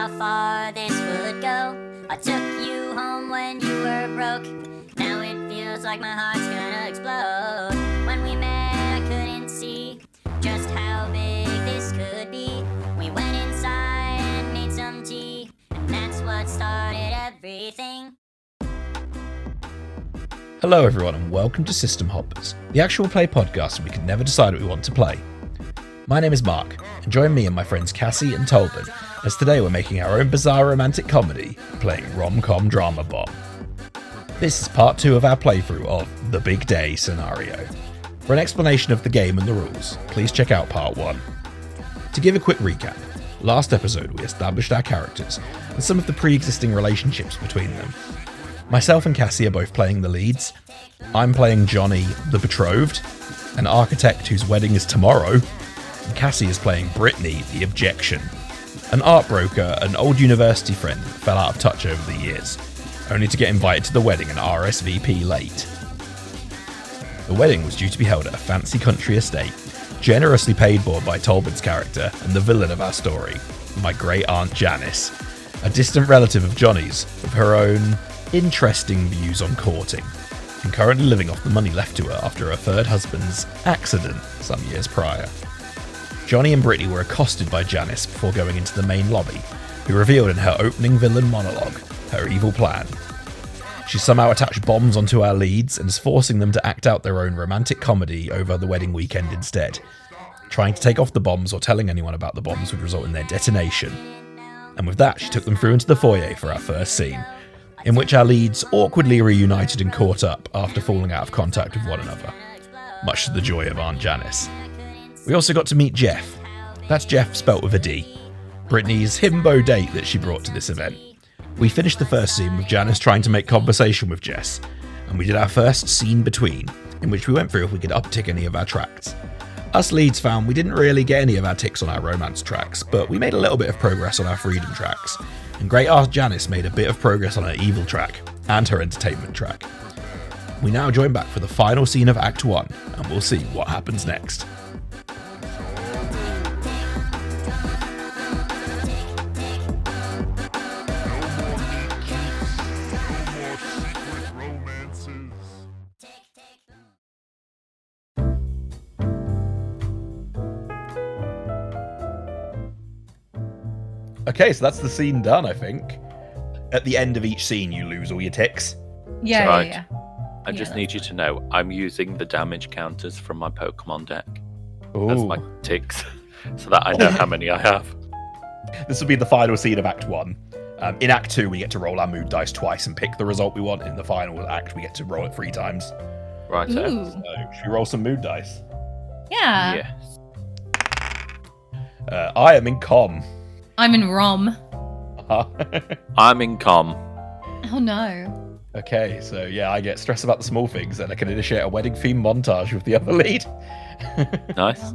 how far this would go. I took you home when you were broke. Now it feels like my heart's gonna explode. When we met, I couldn't see just how big this could be. We went inside and made some tea, and that's what started everything. Hello everyone and welcome to System Hoppers, the actual play podcast where we can never decide what we want to play. My name is Mark, and join me and my friends Cassie and Tolbert, as today we're making our own bizarre romantic comedy, playing Rom-Com Drama Bomb. This is part 2 of our playthrough of The Big Day scenario. For an explanation of the game and the rules, please check out part 1. To give a quick recap, last episode we established our characters and some of the pre-existing relationships between them. Myself and Cassie are both playing the leads. I'm playing Johnny, the betrothed, an architect whose wedding is tomorrow, and Cassie is playing Britney, the objection, an art broker, an old university friend that fell out of touch over the years, only to get invited to the wedding and RSVP late. The wedding was due to be held at a fancy country estate, generously paid for by Tolbert's character and the villain of our story, my great aunt Janice, a distant relative of Johnny's with her own interesting views on courting, and currently living off the money left to her after her third husband's accident some years prior. Johnny and Britney were accosted by Janice before going into the main lobby, who revealed in her opening villain monologue her evil plan. She somehow attached bombs onto our leads and is forcing them to act out their own romantic comedy over the wedding weekend instead. Trying to take off the bombs or telling anyone about the bombs would result in their detonation. And with that, she took them through into the foyer for our first scene, in which our leads awkwardly reunited and caught up after falling out of contact with one another, much to the joy of Aunt Janice. We also got to meet Jeff. That's Jeff spelt with a D, Britney's himbo date that she brought to this event. We finished the first scene with Janice trying to make conversation with Jess, and we did our first scene between, in which we went through if we could uptick any of our tracks. Us leads found we didn't really get any of our ticks on our romance tracks, but we made a little bit of progress on our freedom tracks, and Great Aunt Janice made a bit of progress on her evil track, and her entertainment track. We now join back for the final scene of Act 1, and we'll see what happens next. Okay, so that's the scene done, I think. At the end of each scene, you lose all your ticks. Yeah, Right. yeah. I just need you to know I'm using the damage counters from my Pokemon deck as Ooh. my ticks, so that I know how many I have. This will be the final scene of Act 1. In Act 2, we get to roll our mood dice twice and pick the result we want. In the final act, we get to roll it 3 times. Right. Ooh. So, should we roll some mood dice? Yeah. Yes. I am in com. I'm in ROM. I'm in com. Oh no. Okay, so yeah, I get stressed about the small things, and I can initiate a wedding theme montage with the other lead. Nice.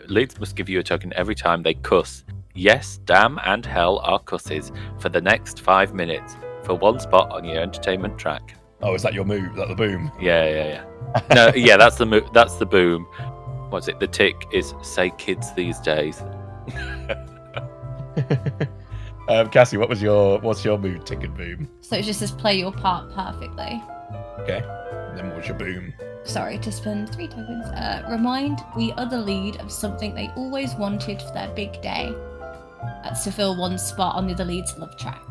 Leads must give you a token every time they cuss. Yes, damn, and hell are cusses for the next 5 minutes for 1 spot on your entertainment track. Oh, is that your move? Is that the boom? Yeah. No, yeah, that's the that's the boom. What's it? The tick is say kids these days. Cassie, what's your mood tick and boom? So it just says play your part perfectly. Okay. And then what was your boom? Sorry, to spend 3 tokens. Remind the other lead of something they always wanted for their big day. That's to fill 1 spot on the other lead's love track.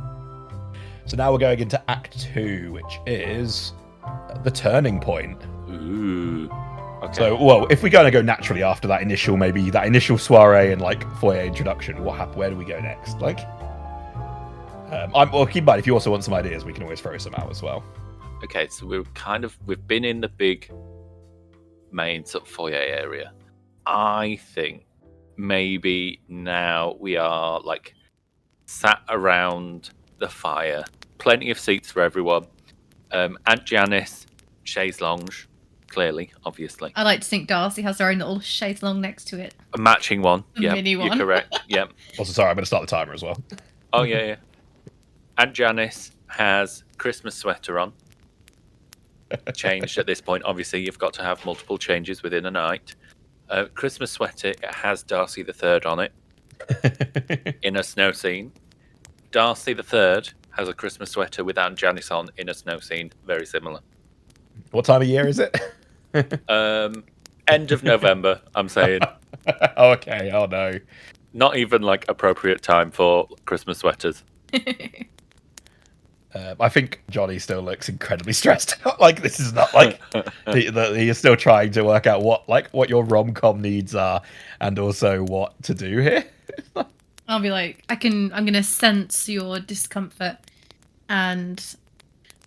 So now we're going into Act 2, which is the turning point. Ooh. Okay. So, well, if we're going to go naturally after that initial soiree and like foyer introduction, where do we go next? Like, well, keep in mind if you also want some ideas, we can always throw some out as well. Okay, so we've been in the big main sort of foyer area. I think maybe now we are like sat around the fire, plenty of seats for everyone. Aunt Janice, chaise lounge, clearly, obviously. I like to think Darcy has her own little chaise long next to it. A matching one. Yeah, mini you're one. correct. Yeah. Also, sorry, I'm going to start the timer as well. Oh, yeah. Aunt Janice has Christmas sweater on. Changed at this point. Obviously, you've got to have multiple changes within a night. Christmas sweater, it has Darcy the Third on it. in a snow scene. Darcy the Third has a Christmas sweater without Janice on in a snow scene. Very similar. What time of year is it? End of November, I'm saying. Okay, oh no. Not even like appropriate time for Christmas sweaters. I think Johnny still looks incredibly stressed out. Like, this is not like he is still trying to work out what your rom-com needs are and also what to do here. I'll be like, I'm gonna sense your discomfort and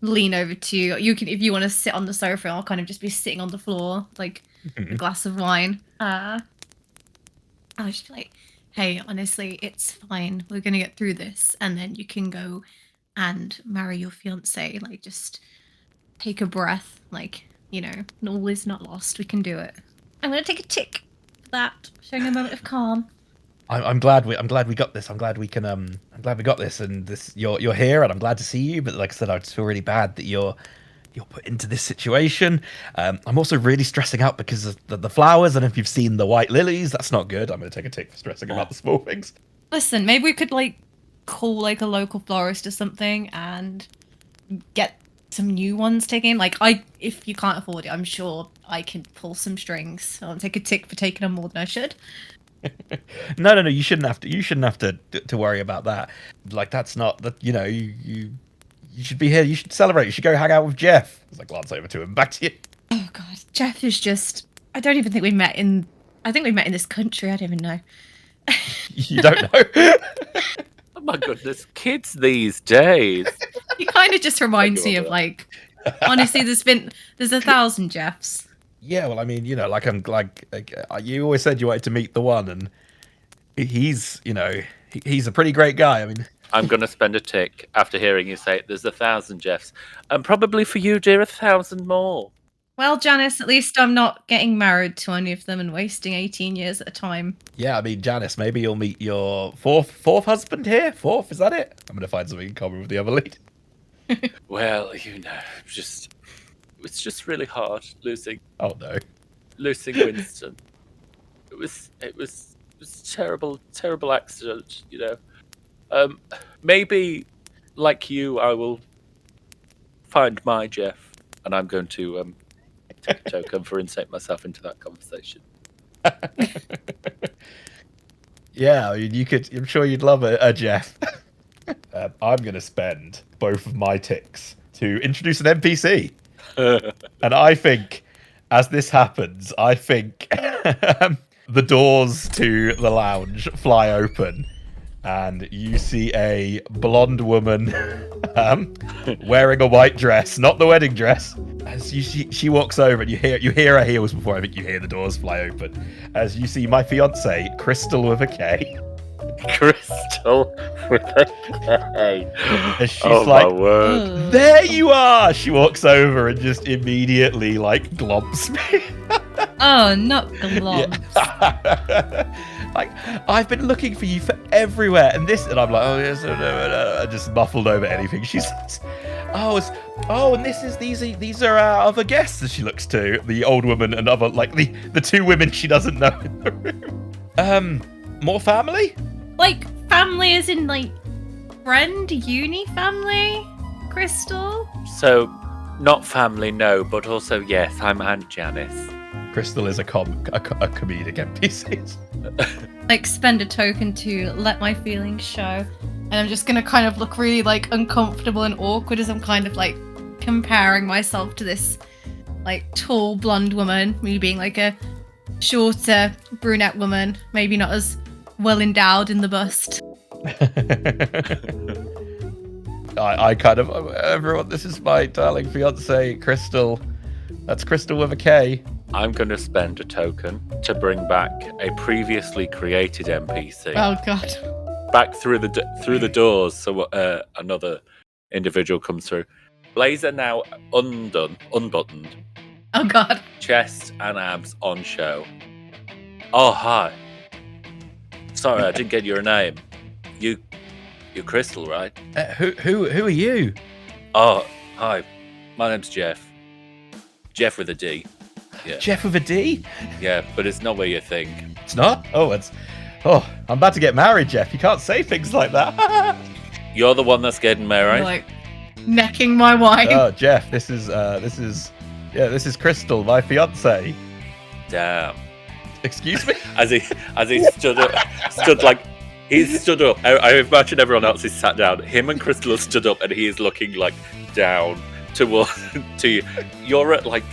lean over to you. You can, if you want to sit on the sofa, I'll kind of just be sitting on the floor, like a glass of wine. I'll just be like, hey, honestly, it's fine. We're gonna get through this, and then you can go and marry your fiance. Like, just take a breath. Like, all is not lost. We can do it. I'm gonna take a tick for that, showing a moment of calm. I'm glad we got this. I'm glad we got this, and this you're here, and I'm glad to see you. But like I said, I just feel really bad that you're put into this situation. I'm also really stressing out because of the flowers, and if you've seen the white lilies, that's not good. I'm going to take a tick for stressing about the small things. Listen, maybe we could call a local florist or something and get some new ones taken. If you can't afford it, I'm sure I can pull some strings. I'll take a tick for taking on more than I should. No, you shouldn't have to. You shouldn't have to worry about that. Like, that's not that. You should be here. You should celebrate. You should go hang out with Jeff. As I glance over to him, back to you. Oh God, Jeff is just. I don't even think we met in. I think we met in this country. I don't even know. You don't know. Oh my goodness, kids these days. He kind of just reminds me of honestly, there's 1,000 Jeffs. Yeah, well, I mean, you always said you wanted to meet the one, and he's a pretty great guy. I mean, I'm going to spend a tick after hearing you say there's 1,000 Jeffs, and probably for you, dear, 1,000 more. Well, Janice, at least I'm not getting married to any of them and wasting 18 years at a time. Yeah, I mean, Janice, maybe you'll meet your fourth husband here. Fourth, is that it? I'm going to find something in common with the other lead. Well, it's just really hard losing. Oh no, losing Winston. It was a terrible accident. Maybe like you, I will find my Jeff, and I'm going to take a token for insert myself into that conversation. Yeah, I mean, you could. I'm sure you'd love a Jeff. I'm going to spend both of my ticks to introduce an NPC. And I think, as this happens, the doors to the lounge fly open, and you see a blonde woman wearing a white dress, not the wedding dress. As she walks over, and you hear her heels before I think you hear the doors fly open. As you see my fiance, Crystal with a K. Crystal with a K. And she's like, my word. There you are! She walks over and just immediately glomps me. Oh, not glomps. Yeah. I've been looking for you for everywhere, and I'm like, oh yes, I just muffled over anything she says. And these are our other guests. As she looks to the old woman and other the two women she doesn't know in the room. More family? Family as in friend, uni family, Crystal? So, not family, no, but also yes, I'm Aunt Janice. Crystal is a comedic NPC. Spend a token to let my feelings show, and I'm just gonna kind of look really uncomfortable and awkward as I'm kind of comparing myself to this tall blonde woman, me being a shorter brunette woman, maybe not as well endowed in the bust. I kind of, everyone, this is my darling fiance, Crystal. That's Crystal with a K. I'm going to spend a token to bring back a previously created NPC. Oh God! Back through the doors, so another individual comes through. Blazer now unbuttoned. Oh God! Chest and abs on show. Oh hi. Sorry, I didn't get your name. You're Crystal, right? Who are you? Oh hi, my name's Jeff. Jeff with a D. Yeah. Jeff with a D? Yeah, but it's not what you think. It's not? Oh, Oh, I'm about to get married, Jeff. You can't say things like that. You're the one that's getting married. You're like necking my wife. Oh, Jeff, this is Crystal, my fiance. Damn. Excuse me? As he stood up, he stood up. I imagine everyone else is sat down. Him and Crystal have stood up, and he is looking like down to you. You're at like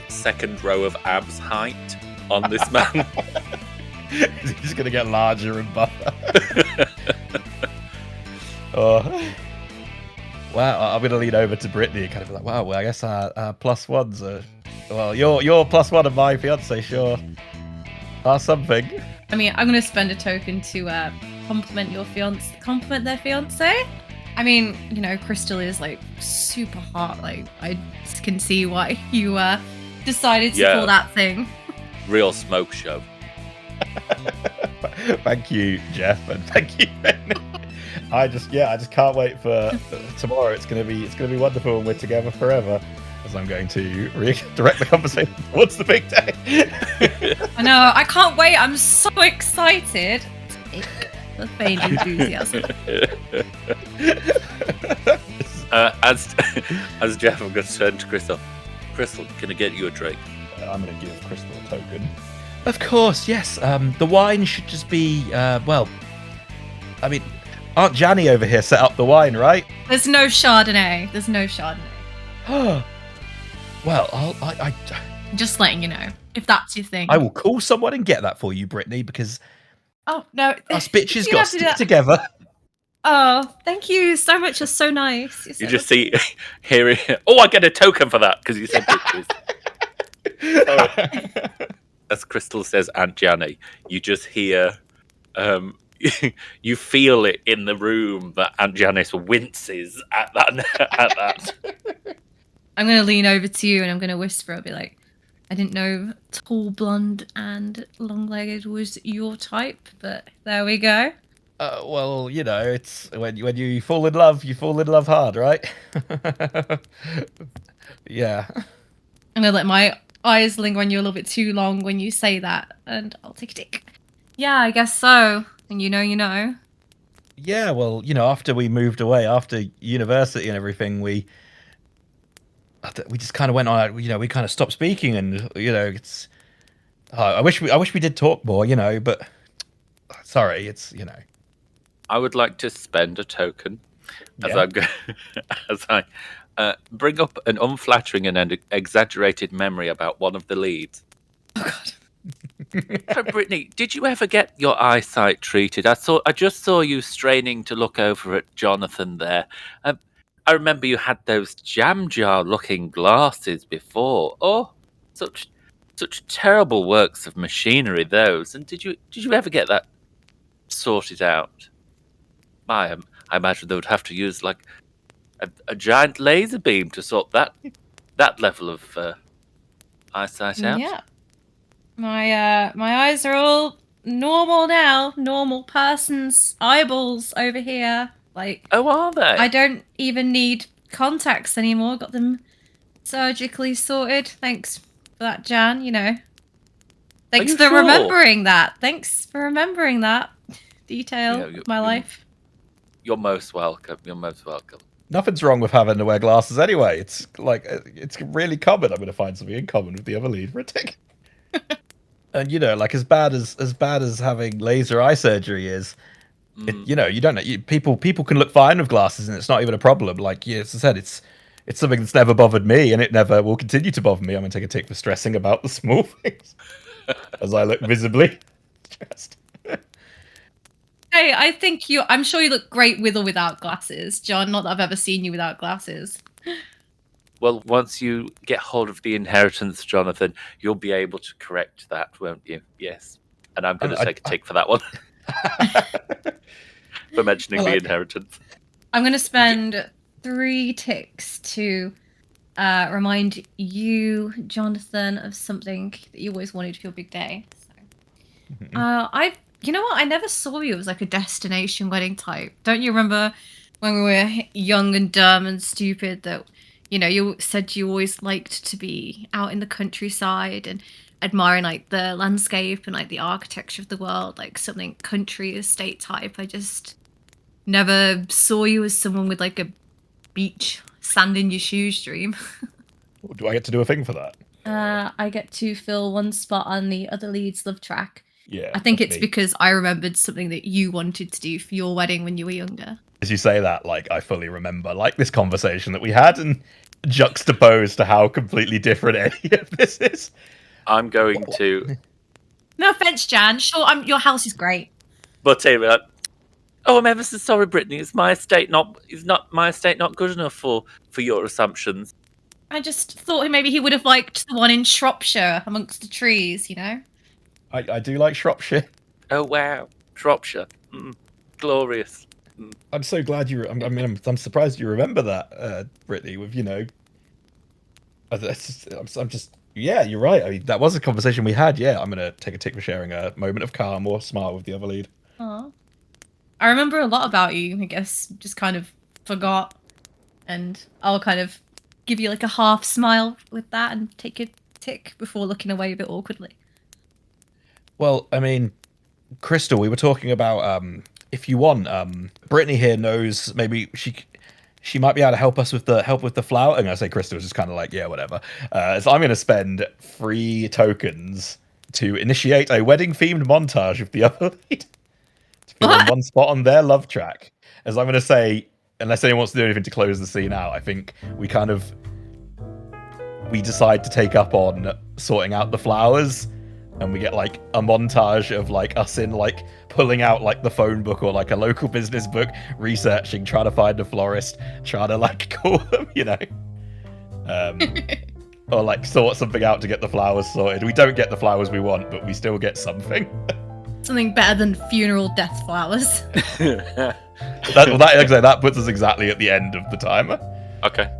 second row of abs height on this man. He's gonna get larger and buffer. Oh. Wow, I'm gonna lean over to Britney and kind of be like, wow, well, I guess our plus ones are, well, your plus one of my fiance sure are something. I mean, I'm gonna spend a token to compliment their fiance. I mean, you know, Crystal is like super hot. Like, I can see why you decided to call that thing. Real smoke show. Thank you, Jeff, and thank you, Ben. I just can't wait for tomorrow. It's gonna be wonderful, and we're together forever. As I'm going to redirect the conversation towards the big day. I know, I can't wait. I'm so excited. The feigned enthusiasm. As Jeff, I'm going to turn to Crystal. Crystal, can I get you a drink? I'm going to give Crystal a token. Of course, yes. The wine should just be, well, I mean, Aunt Janny over here set up the wine, right? There's no Chardonnay. Well, I just letting you know, if that's your thing. I will call someone and get that for you, Brittany, because oh no, us bitches got to stick together. Oh, thank you so much. You're so nice. You just see, hearing, oh, I get a token for that because you said bitches. As Crystal says, Aunt Janny, you just hear, you feel it in the room that Aunt Janice winces at that. I'm going to lean over to you and I'm going to whisper. I'll be like, I didn't know tall, blonde, and long-legged was your type, but there we go. Well, you know, it's when you fall in love, you fall in love hard, right? Yeah. I'm going to let my eyes linger on you a little bit too long when you say that, and I'll take a tick. Yeah, I guess so. And you know. Yeah, well, you know, after we moved away, after university and everything, we just kind of went on, you know, we kind of stopped speaking, and, you know, it's, I wish we did talk more, you know, but sorry, it's, you know. I would like to spend a token as I bring up an unflattering and exaggerated memory about one of the leads. Oh, God. So, Brittany, did you ever get your eyesight treated? I just saw you straining to look over at Jonathan there. I remember you had those jam jar looking glasses before. Oh, such terrible works of machinery those. And did you ever get that sorted out? I imagine they would have to use like a giant laser beam to sort that level of eyesight out. Yeah. My eyes are all normal now. Normal person's eyeballs over here. Like, oh, are they? I don't even need contacts anymore. Got them surgically sorted. Thanks for that, Jan. You know. Thanks for remembering that. Thanks for remembering that detail of my life. You're most welcome. Nothing's wrong with having to wear glasses anyway. It's like, it's really common. I'm going to find something in common with the other lead for a tick. And, you know, like, as bad as having laser eye surgery is, you know, you don't know. People can look fine with glasses, and it's not even a problem. Like, yeah, as I said, it's something that's never bothered me, and it never will continue to bother me. I'm gonna take a tick for stressing about the small things, as I look visibly stressed. Hey, I'm sure you look great with or without glasses, John. Not that I've ever seen you without glasses. Well, once you get hold of the inheritance, Jonathan, you'll be able to correct that, won't you? Yes. And I'm going to take a tick for that one. For mentioning the inheritance. I'm going to spend 3 ticks to remind you, Jonathan, of something that you always wanted for your big day. So, you know what? I never saw you as like a destination wedding type. Don't you remember when we were young and dumb and stupid that, you know, you said you always liked to be out in the countryside and admiring like the landscape and like the architecture of the world, like something country estate type. I just never saw you as someone with like a beach sand in your shoes dream. Do I get to do a thing for that? I get to fill one spot on the other lead's love track. Yeah. I think that's it's me. because I remembered something that you wanted to do for your wedding when you were younger. As you say that, like, I fully remember, like, this conversation that we had and juxtaposed to how completely different any of this is. I'm going to. No offense, Jan. Sure, your house is great. But anyway, oh, I'm ever so sorry, Brittany. Is my estate not good enough for your assumptions? I just thought maybe he would have liked the one in Shropshire amongst the trees, you know? I do like Shropshire. Oh wow, Shropshire, glorious. I'm so glad you. I'm surprised you remember that, Brittany. With I'm just. Yeah, you're right. I mean, that was a conversation we had. Yeah, I'm gonna take a tick for sharing a moment of calm or smile with the other lead. Aww. I remember a lot about you. I guess just kind of forgot, and I'll kind of give you like a half smile with that and take a tick before looking away a bit awkwardly. Well, I mean, Crystal, we were talking about if you want, Brittany here knows maybe she might be able to help us with the flower. And I say Crystal is just kind of like, yeah, whatever. So I'm going to spend 3 tokens to initiate a wedding themed montage of the other lead to fill in one spot on their love track. As I'm going to say, unless anyone wants to do anything to close the scene out, I think we decide to take up on sorting out the flowers. And we get like a montage of like us in like pulling out like the phone book or like a local business book, researching, trying to find a florist, trying to like call them, you know, or like sort something out to get the flowers sorted. We don't get the flowers we want, but we still get something. Something better than funeral death flowers. That puts us exactly at the end of the timer. Okay.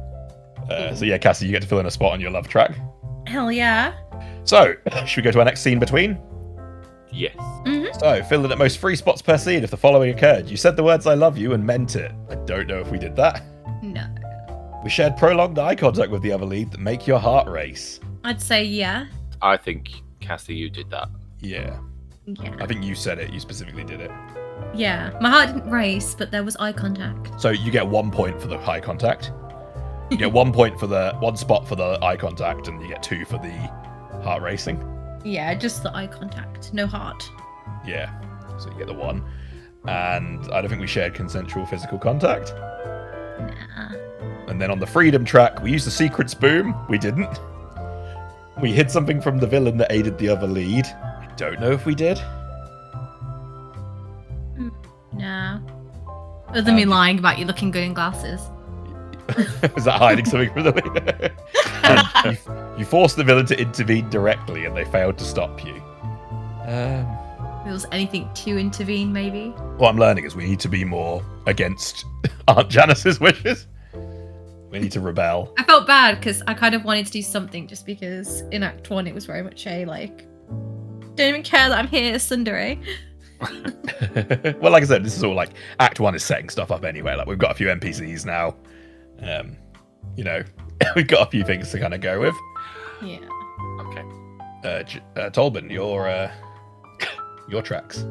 So yeah, Cassie, you get to fill in a spot on your love track. Hell yeah. So, should we go to our next scene between? Yes. Mm-hmm. So, fill in at most 3 spots per scene if the following occurred. You said the words I love you and meant it. I don't know if we did that. No. We shared prolonged eye contact with the other lead that make your heart race. I'd say yeah. I think, Cassie, you did that. Yeah. Yeah. I think you said it. You specifically did it. Yeah. My heart didn't race, but there was eye contact. So, you get 1 point for the eye contact. You get 1 point for the 1 spot for the eye contact, and you get 2 for the heart racing. Yeah, just the eye contact. No heart. Yeah. So, you get the 1. And I don't think we shared consensual physical contact. Nah. And then on the freedom track, we used the secrets boom. We didn't. We hid something from the villain that aided the other lead. I don't know if we did. Nah. Other than me lying about you looking good in glasses. Was that hiding something from the lead? And you forced the villain to intervene directly, and they failed to stop you. If there was anything to intervene, maybe. What I'm learning is we need to be more against Aunt Janice's wishes. We need to rebel. I felt bad because I kind of wanted to do something just because in Act 1 it was very much a like, don't even care that I'm here, Sundari. Well, like I said, this is all like Act 1 is setting stuff up anyway. Like we've got a few NPCs now. You know, we've got a few things to kind of go with. Yeah. Okay. Tolbin, your tracks.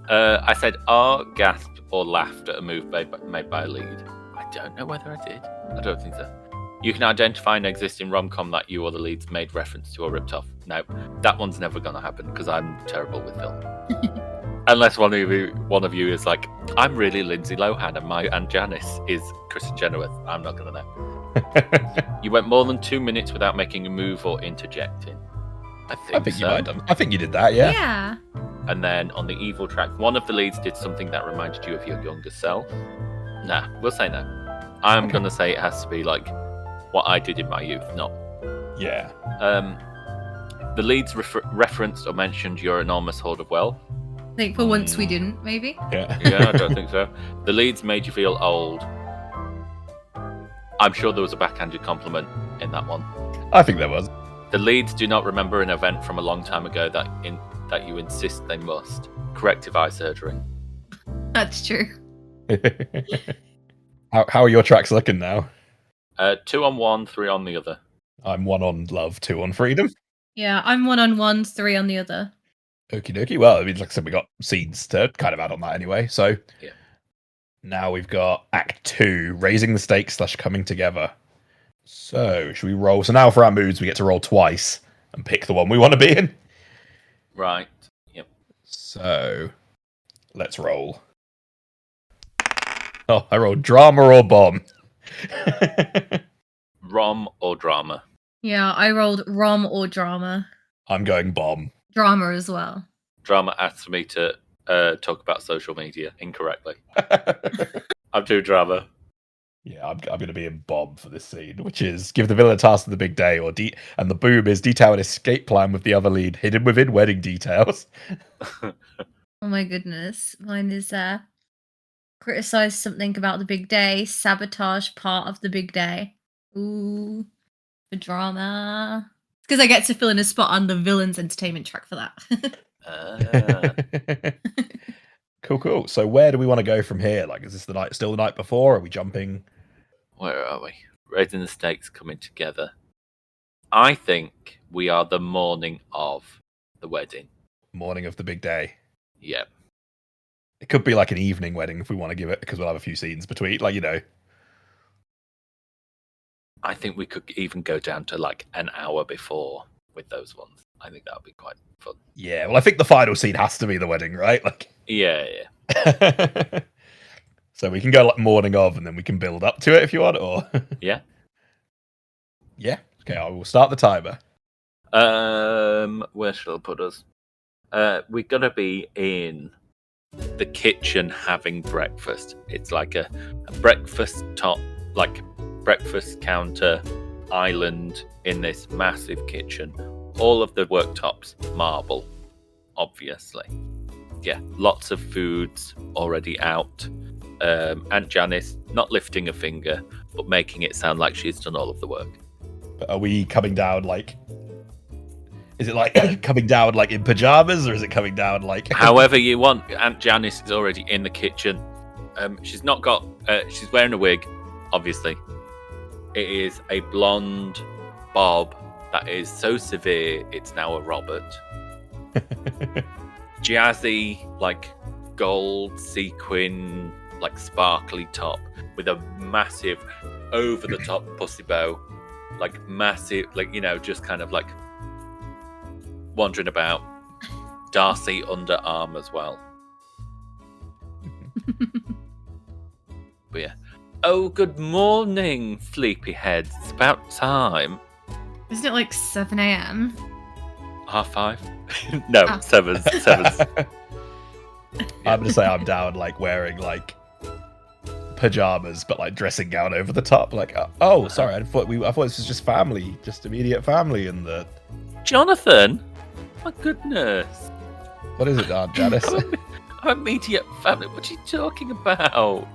I said R, gasped, or laughed at a move made by a lead. I don't know whether I did. I don't think so. You can identify an existing rom-com that you or the leads made reference to or ripped off. No, that one's never going to happen because I'm terrible with film. Unless one of you is like, I'm really Lindsay Lohan and my Aunt Janice is Kristen Chenoweth. I'm not going to know. You went more than 2 minutes without making a move or interjecting. I think you so. might have done. I think you did that, yeah. Yeah. And then on the evil track, one of the leads did something that reminded you of your younger self. Nah, we'll say no. I'm going to say it has to be like what I did in my youth, not. Yeah. The leads referenced or mentioned your enormous hoard of wealth. I think for once we didn't, maybe. Yeah. Yeah, I don't think so. The leads made you feel old. I'm sure there was a backhanded compliment in that one. I think there was. The leads do not remember an event from a long time ago that you insist they must. Corrective eye surgery. That's true. How are your tracks looking now? 2 on one, 3 on the other. I'm 1 on love, 2 on freedom. Yeah, I'm 1 on one, 3 on the other. Okie dokie. Well, I mean, like I said, we got scenes to kind of add on that anyway. So Yeah. now we've got Act 2, raising the stakes / coming together. So should we roll? So now for our moods, we get to roll twice and pick the one we want to be in. Right. Yep. So let's roll. Oh, I rolled drama or bomb. Rom or drama? Yeah, I rolled rom or drama. I'm going bomb. Drama as well. Drama asked me to talk about social media incorrectly. I'm doing drama. Yeah, I'm going to be in bomb for this scene, which is give the villain a task of the big day, and the boom is detail an escape plan with the other lead hidden within wedding details. Oh my goodness. Mine is criticize something about the big day, sabotage part of the big day. Ooh, the drama. Because I get to fill in a spot on the villain's entertainment track for that. Cool. So where do we want to go from here? Like, is this still the night before? Are we jumping? Where are we? Raising the stakes, coming together. I think we are the morning of the wedding. Morning of the big day. Yep. It could be like an evening wedding if we want to give it, because we'll have a few scenes between, like, you know. I think we could even go down to like an hour before with those ones. I think that would be quite fun. Yeah, well, I think the final scene has to be the wedding, right? Like, yeah. So we can go like morning of, and then we can build up to it if you want, or yeah. Okay, I will start the timer. Where shall I put us? We're gonna be in the kitchen having breakfast. It's like a breakfast top, like breakfast counter island in this massive kitchen. All of the worktops marble, obviously. Yeah, lots of foods already out. Aunt Janice not lifting a finger, but making it sound like she's done all of the work. Are we coming down like? Is it like coming down like in pajamas, or is it coming down like? However you want. Aunt Janice is already in the kitchen. She's not got. She's wearing a wig, obviously. It is a blonde bob that is so severe it's now a Robert. Jazzy, like gold sequin, like sparkly top with a massive over-the-top pussy bow, like massive, like, you know, just kind of like wandering about. Darcy underarm as well. But yeah. Oh, good morning, sleepyheads. It's about time. Isn't it like 7 a.m? 5:30? No, 7. I'm gonna say I'm down like wearing like pajamas, but like dressing gown over the top. Like, sorry, I thought this was just family, just immediate family, and the Jonathan. My goodness. What is it, Aunt Janice? I'm immediate family. What are you talking about? Oh,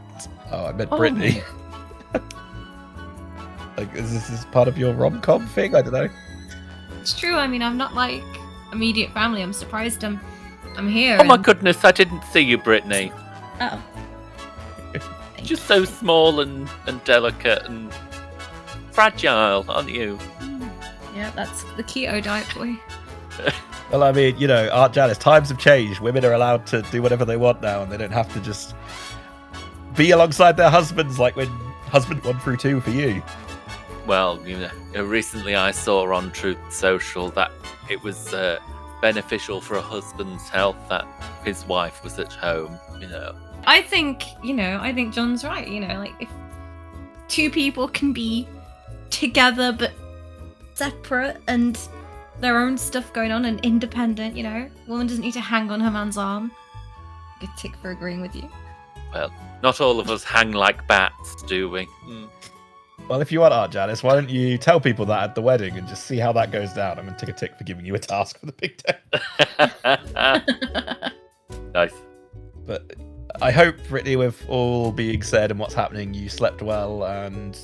I meant Britney. Like, is this part of your rom-com thing? I don't know. It's true. I mean, I'm not like immediate family. I'm surprised I'm here. Oh my goodness, I didn't see you, Britney. Oh. Just so small and delicate and fragile, aren't you? Yeah, that's the keto diet boy. Well, I mean, you know, Aunt Janice, times have changed. Women are allowed to do whatever they want now, and they don't have to just be alongside their husbands like when husband 1 through 2 for you. Well, you know, recently I saw on Truth Social that it was beneficial for a husband's health that his wife was at home, you know. I think John's right, you know, like if 2 people can be together but separate and their own stuff going on and independent, you know, woman doesn't need to hang on her man's arm. Good tick for agreeing with you. Well, not all of us hang like bats, do we? Well, if you want, Aunt Janice, why don't you tell people that at the wedding and just see how that goes down? I'm going to take a tick for giving you a task for the big day. Nice. But I hope, Britney, with all being said and what's happening, you slept well and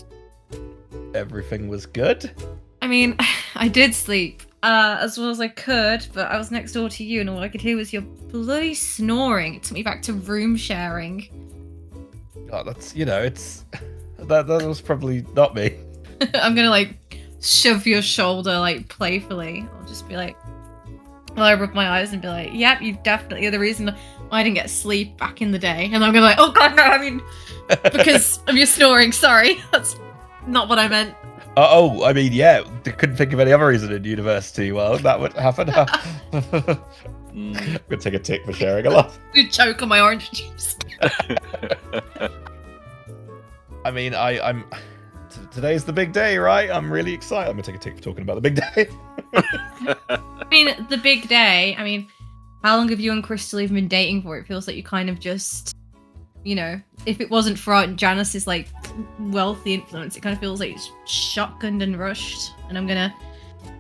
everything was good? I mean, I did sleep as well as I could, but I was next door to you and all I could hear was your bloody snoring. It took me back to room sharing. Oh, that's, you know, it's... That was probably not me. I'm gonna like shove your shoulder like playfully. I'll just be like, well, I rub my eyes and be like, yep, you definitely are the reason I didn't get sleep back in the day. And I'm gonna like, oh god, no, I mean, because of your snoring, sorry. That's not what I meant. I mean, yeah, I couldn't think of any other reason in university. Well, that would happen. I'm gonna take a tick for sharing a lot. You choke on my orange juice. I mean, I'm. Today's the big day, right? I'm really excited. I'm gonna take a tick for talking about the big day. I mean, the big day. I mean, how long have you and Crystal even been dating for? It feels like you kind of just, you know, if it wasn't for Aunt Janice's like wealthy influence, it kind of feels like it's shotgunned and rushed. And I'm gonna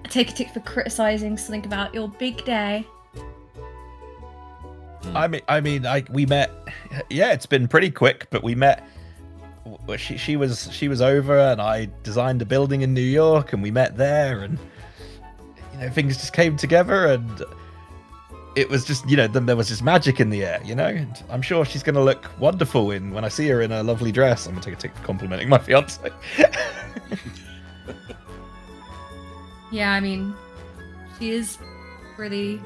take a tick for criticizing something about your big day. We met. Yeah, it's been pretty quick, but we met. She was over, and I designed a building in New York, and we met there, and you know, things just came together, and it was just, you know, there was just magic in the air, you know. And I'm sure she's going to look wonderful when I see her in a lovely dress. I'm gonna take a tick for complimenting my fiance. Yeah, I mean, she is pretty.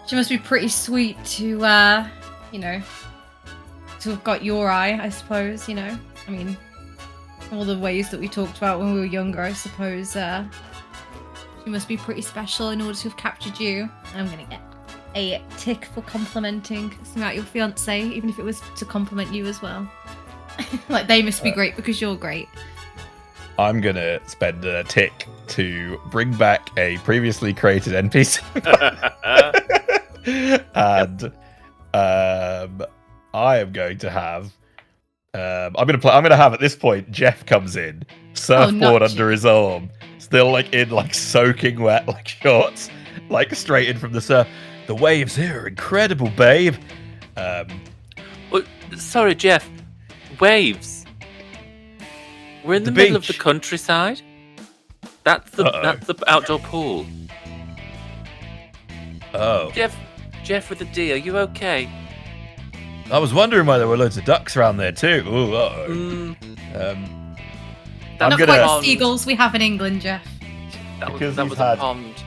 She must be pretty sweet to, you know, to have got your eye, I suppose, you know. I mean, all the ways that we talked about when we were younger, I suppose, she must be pretty special in order to have captured you. I'm going to get a tick for complimenting something about your fiancé, even if it was to compliment you as well. Like, they must be great because you're great. I'm going to spend a tick to bring back a previously created NPC. And I am going to have I'm gonna have at this point Jeff comes in, surfboard under his arm, still like in like soaking wet like shorts, like straight in from the surf. The waves here are incredible, babe. Well, sorry, Jeff. Waves. We're in the middle of the countryside. That's the outdoor pool. Oh. Jeff with a D, are you okay? I was wondering why there were loads of ducks around there too. Ooh, uh-oh. Not quite the seagulls we have in England, Jeff. That was a pond.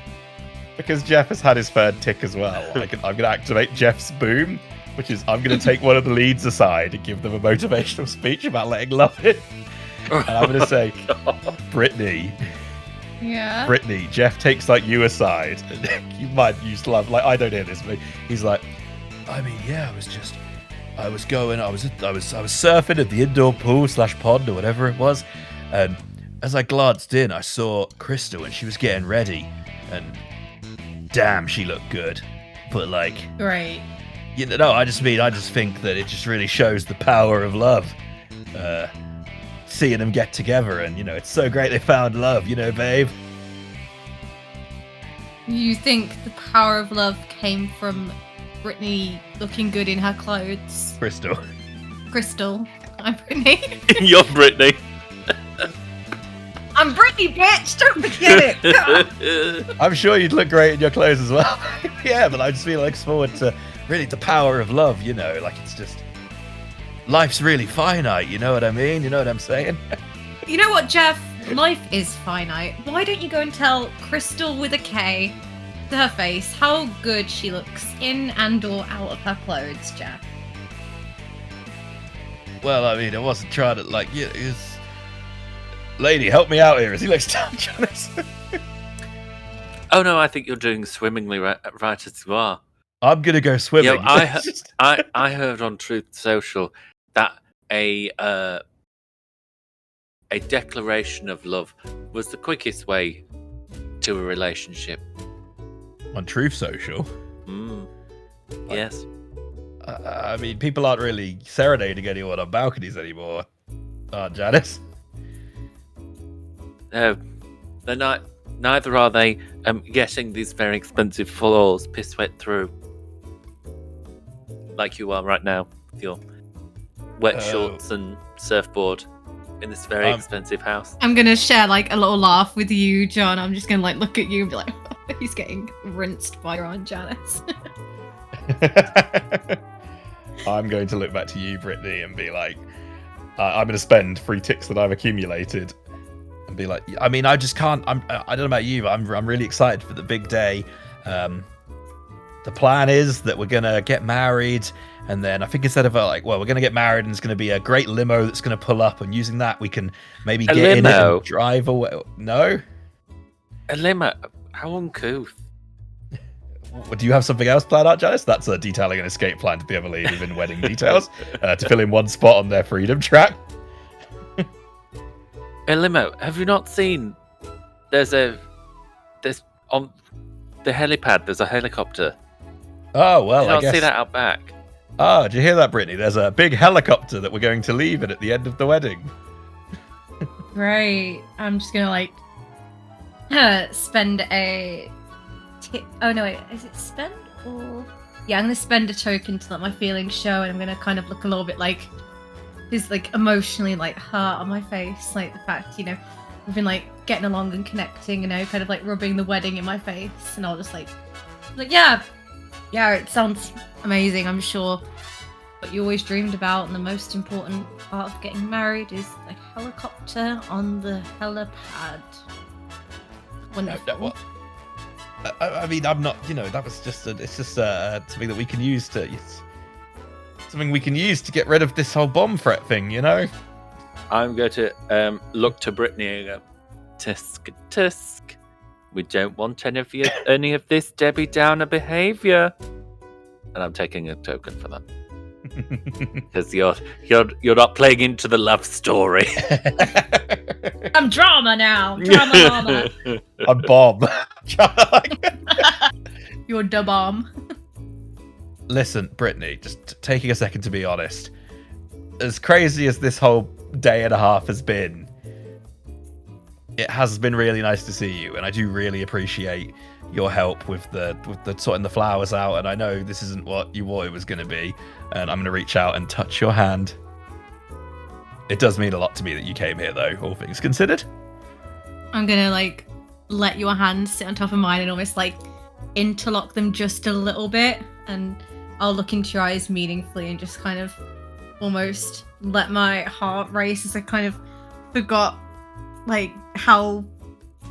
Because Jeff has had his third tick as well. I'm going to activate Jeff's boom, which is I'm going to take one of the leads aside and give them a motivational speech about letting love in. And I'm going to say, Britney. Yeah. Britney, Jeff takes like you aside. You might use love. Like, I don't hear this, but he's like, I mean, yeah, I was surfing at the indoor pool / pond or whatever it was, and as I glanced in, I saw Crystal and she was getting ready, and damn, she looked good. But like, right, you know, I just think that it just really shows the power of love. Seeing them get together, and you know, it's so great they found love, you know, babe. You think the power of love came from Britney looking good in her clothes? Crystal. I'm Britney. You're Britney. I'm Britney, bitch! Don't forget it! I'm sure you'd look great in your clothes as well. Yeah, but I just feel like forward to really the power of love, you know, like it's just life's really finite, you know what I mean? You know what I'm saying? You know what, Jeff? Life is finite. Why don't you go and tell Crystal with a K to her face how good she looks in and or out of her clothes, Jeff? Well, I mean, I wasn't trying to, like, yeah, lady, help me out here as he looks down, Janice. Oh no, I think you're doing swimmingly right as you are. I'm gonna go swimming. Yeah, I heard on Truth Social that a declaration of love was the quickest way to a relationship. On Truth Social? Yes. I mean, people aren't really serenading anyone on balconies anymore, Janice? No, they're not. Neither are they getting these very expensive floors piss wet through. Like you are right now, with your wet shorts and surfboard in this very expensive house. I'm gonna share like a little laugh with you, John. I'm just gonna like look at you and be like, he's getting rinsed by your Aunt Janice. I'm going to look back to you, Britney, and be like, I'm going to spend 3 ticks that I've accumulated and be like, I mean, I just can't. I don't know about you, but I'm really excited for the big day. The plan is that we're gonna get married, and then I think instead of we're gonna get married, and it's gonna be a great limo that's gonna pull up, and using that we can maybe get in it and drive away. No, a limo? How uncouth. Do you have something else planned out, Janice? That's detailing an escape plan to the other lady in wedding details to fill in one spot on their freedom track. A limo? Have you not seen? There's on the helipad. There's a helicopter. Oh well, I guess. See that out back. Oh, did you hear that, Brittany? There's a big helicopter that we're going to leave it at the end of the wedding. Right. I'm just gonna spend a oh no, wait, is it spend or yeah, I'm gonna spend a token to let my feelings show, and I'm gonna kind of look a little bit his emotionally heart on my face, the fact, we've been getting along and connecting, kind of rubbing the wedding in my face, and I'll just yeah, it sounds amazing, I'm sure. What you always dreamed about, and the most important part of getting married is the helicopter on the helipad. Wonderful. I mean, I'm not. That was just. It's just something that we can use to. Something we can use to get rid of this whole bomb threat thing. I'm going to look to Britney and go, Tusk, Tusk. We don't want any of this Debbie Downer behaviour. And I'm taking a token for that. Because you're not playing into the love story. I'm drama now. Drama mama. I'm bomb. You're da bomb. Listen, Brittany, just taking a second to be honest. As crazy as this whole day and a half has been, it has been really nice to see you, and I do really appreciate your help with the sorting the flowers out. And I know this isn't what you thought it was going to be, and I'm going to reach out and touch your hand. It does mean a lot to me that you came here, though, all things considered. I'm gonna let your hand sit on top of mine and almost interlock them just a little bit, and I'll look into your eyes meaningfully and just kind of almost let my heart race as I kind of forgot how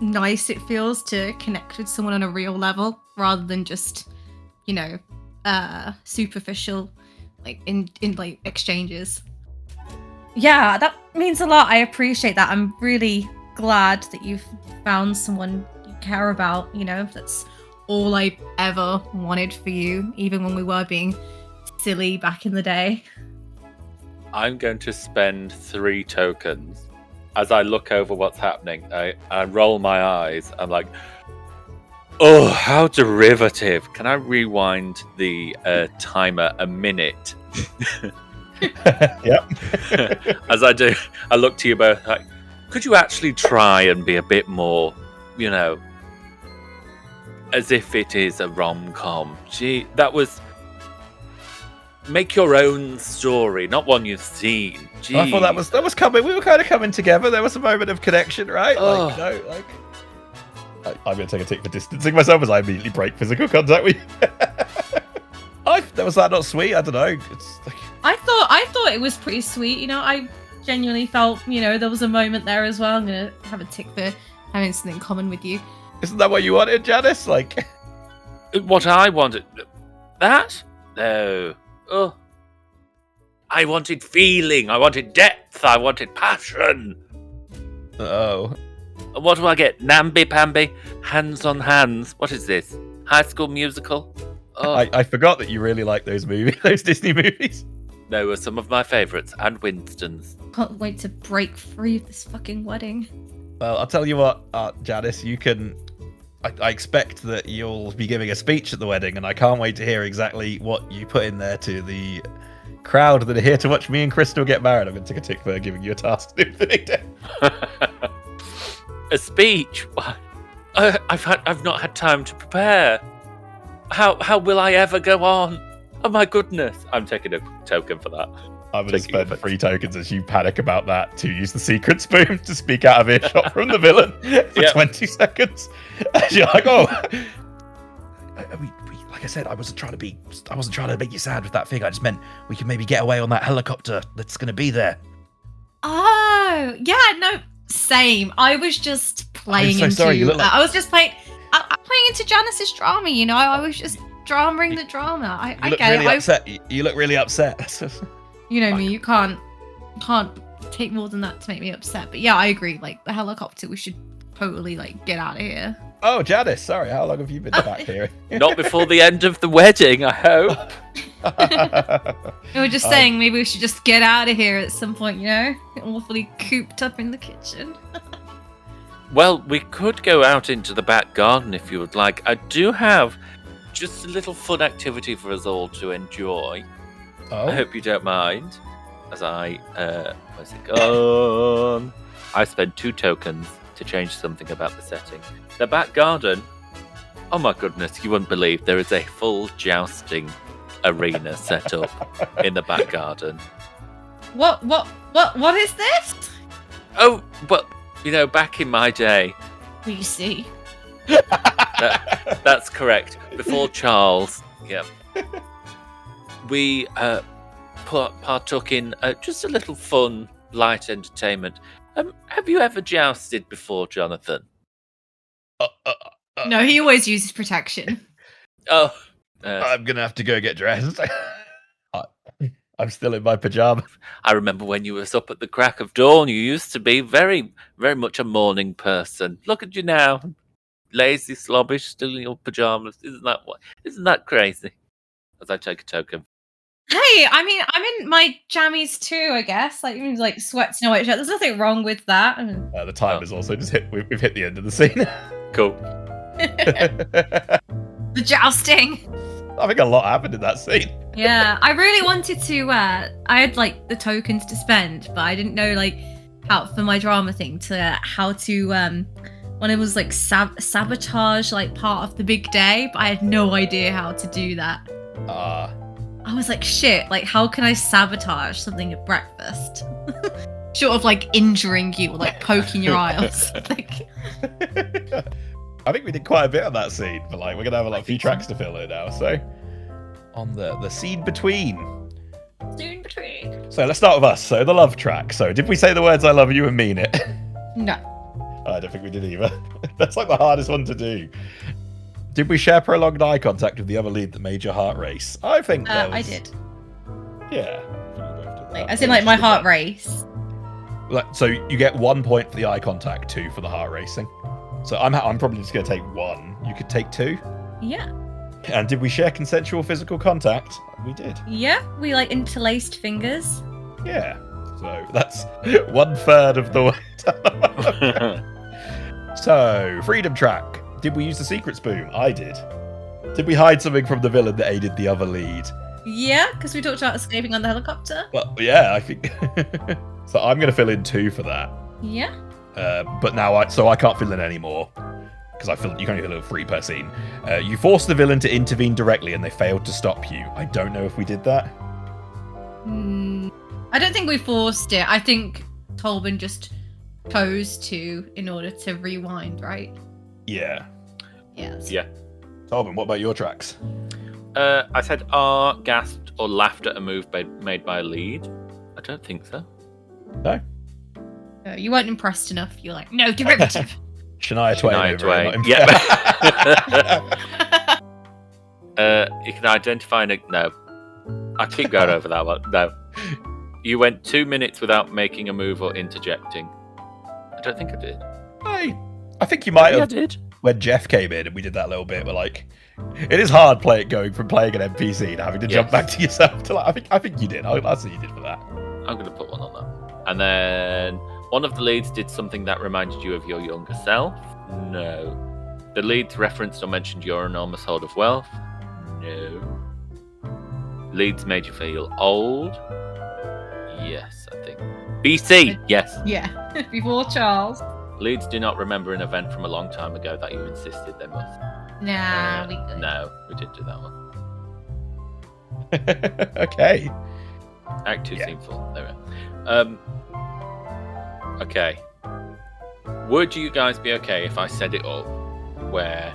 nice it feels to connect with someone on a real level rather than just superficial in exchanges. Yeah, that means a lot. I appreciate that. I'm really glad that you've found someone you care about. That's all I ever wanted for you, even when we were being silly back in the day. I'm going to spend 3 tokens. As I look over what's happening, I roll my eyes. I'm like, oh, how derivative. Can I rewind the timer a minute? Yep. As I do, I look to you both could you actually try and be a bit more, as if it is a rom-com? Gee, that was... Make your own story, not one you've seen. Gee. I thought that was coming. We were kind of coming together. There was a moment of connection, right? Oh. I'm going to take a tick for distancing myself as I immediately break physical contact with you. Was that not sweet? I don't know. It's I thought it was pretty sweet. I genuinely felt, there was a moment there as well. I'm going to have a tick for having something in common with you. Isn't that what you wanted, Janice? What I wanted? That? No. Oh. I wanted feeling. I wanted depth. I wanted passion. Oh. What do I get? Namby-pamby? Hands on hands? What is this? High School Musical? Oh. I forgot that you really like those movies, those Disney movies. They were some of my favourites, and Winston's. Can't wait to break free of this fucking wedding. Well, I'll tell you what, Janice, you can... I expect that you'll be giving a speech at the wedding, and I can't wait to hear exactly what you put in there to the crowd that are here to watch me and Crystal get married. I'm going to take a tick for giving you a task to do for the next day. A speech? I've not had time to prepare. How will I ever go on? Oh my goodness! I'm taking a token for that. I'm going to spend 3 tokens as you panic about that to use the secret spoon to speak out of earshot from the villain for 20 seconds. And you're like, oh, like I said, I wasn't trying to make you sad with that thing. I just meant we can maybe get away on that helicopter that's going to be there. Oh, yeah, no, Same. I was just playing so into. sorry, you look like- I was just playing. I'm playing into Janice's drama. You know, I was just dramaing the drama. You look really upset. You look really upset. You know me. You can't take more than that to make me upset. But yeah, I agree. Like the helicopter, we should totally like get out of here. Oh, Janice, sorry. How long have you been back here? Not before the end of the wedding, I hope. We were just saying maybe we should just get out of here at some point. You know, awfully cooped up in the kitchen. Well, we could go out into the back garden if you would like. I do have just a little fun activity for us all to enjoy. Oh. I hope you don't mind. As I, where's it gone? I spent 2 tokens to change something about the setting. The back garden, oh my goodness, you wouldn't believe there is a full jousting arena set up in the back garden. What is this? Oh, well, you know, back in my day, We see. that's correct. Before Charles, yeah, we partook in just a little fun, light entertainment. Have you ever jousted before, Jonathan? No, he always uses protection. Oh, I'm gonna have to go get dressed. I'm still in my pajamas. I remember when you was up at the crack of dawn. You used to be very, very much a morning person. Look at you now, lazy, slobbish, still in your pajamas. Isn't that crazy? As I take a token. Hey, I mean, I'm in my jammies too, I guess. Like, even like sweats and white shirt. There's nothing wrong with that. The time is also just hit. We've hit the end of the scene. Cool. The jousting. I think a lot happened in that scene. Yeah, I really wanted to. I had like the tokens to spend, but I didn't know like how for my drama thing how to when it was like sabotage like part of the big day, but I had no idea how to do that. I was like, shit, like how can I sabotage something at breakfast? Short of like injuring you or like poking your eye or something. I think we did quite a bit on that scene, but like we're gonna have a few tracks to fill in now. So on the scene between. Scene between. So let's start with us. So the love track. So did we say the words "I love you" and mean it? No. I don't think we did either. That's like the hardest one to do. Did we share prolonged eye contact with the other lead that made your heart race? I think I did. Yeah. I think we both did that. As in like my heart race. Like, so you get 1 point for the eye contact, 2 for the heart racing. So I'm probably just going to take 1. You could take 2. Yeah. And did we share consensual physical contact? We did. Yeah, we like interlaced fingers. Yeah. So that's 1/3 of the way. So, freedom track. Did we use the secret spoon? I did. Did we hide something from the villain that aided the other lead? Yeah, because we talked about escaping on the helicopter. Well, yeah, I think. So I'm going to fill in 2 for that. Yeah. But now I can't fill in any more because you can only fill in 3 per scene. You forced the villain to intervene directly and they failed to stop you. I don't know if we did that. I don't think we forced it. I think Tolbin just chose to in order to rewind, right? Yeah. Yes. Yeah. Tolbin, what about your tracks? I said gasped or laughed at a move made by a lead. I don't think so. No. You weren't impressed enough. You're like, no, derivative. Shania Twain. Shania Twain. Yeah. You can identify no. I keep going over that one. No. You went 2 minutes without making a move or interjecting. I don't think I did. I think you might have. I did. When Jeff came in and we did that little bit, but like, it is hard going from playing an NPC to having to jump back to yourself. To like, I think you did. I'll say you did for that. I'm going to put 1 on that. And then one of the leads did something that reminded you of your younger self. No. The leads referenced or mentioned your enormous hold of wealth. No. Leads made you feel old. Yes, I think. BC. Yes. Yeah. Before Charles. Leads do not remember an event from a long time ago that you insisted they must. Nah, we good. No, we didn't do that one. Okay. Act 2 scene 4. There we are. Okay. Would you guys be okay if I set it up where